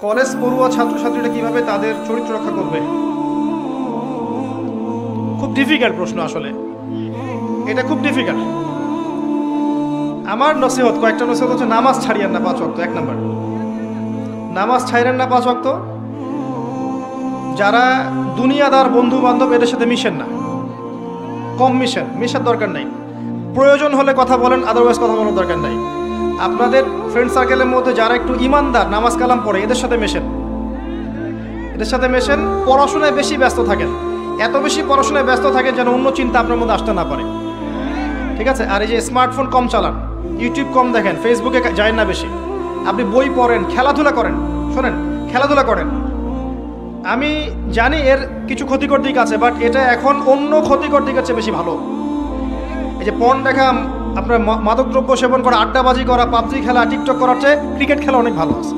College পড়ুয়া ছাত্রছাত্রীরা কিভাবে তাদের চরিত্র রক্ষা করবে? খুব ডিফিকাল্ট প্রশ্ন আসলে, এটা খুব ডিফিকাল্ট। আমার নসিহত, কয়েকটা নসিহত হচ্ছে, নামাজ ছাড়িয়েন না 5 ওয়াক্ত। 1 নাম্বার, নামাজ ছাড়েন না 5 ওয়াক্ত। যারা দুনিয়াদার বন্ধু বান্ধব এদের সাথে মিশেন না, কম মিশার দরকার নাই। প্রয়োজন হলে কথা বলেন, আদারওয়াইজ কথা বলার দরকার নাই। আপনাদের ফ্রেন্ড সার্কেলের মধ্যে যারা একটু ইমানদার, নামাজ কালাম পড়ে, এদের সাথে মেশেন। পড়াশোনায় বেশি ব্যস্ত থাকেন, এত বেশি পড়াশোনায় ব্যস্ত থাকেন যেন অন্য চিন্তা আপনার মধ্যে আসতে না পারে, ঠিক আছে? আর এই যে স্মার্টফোন কম চালান, ইউটিউব কম দেখেন, ফেসবুকে যায় না বেশি। আপনি বই পড়েন, খেলাধুলা করেন। শোনেন, খেলাধুলা করেন। আমি জানি এর কিছু ক্ষতিকর দিক আছে, বাট এটা এখন অন্য ক্ষতিকর দিকের চেয়ে বেশি ভালো। এই যে পর্ন দেখা, আপনার মাদকদ্রব্য সেবন করা, আড্ডাবাজি করা, পাবজি খেলা, টিকটক করার চেয়ে ক্রিকেট খেলা অনেক ভালো আছে।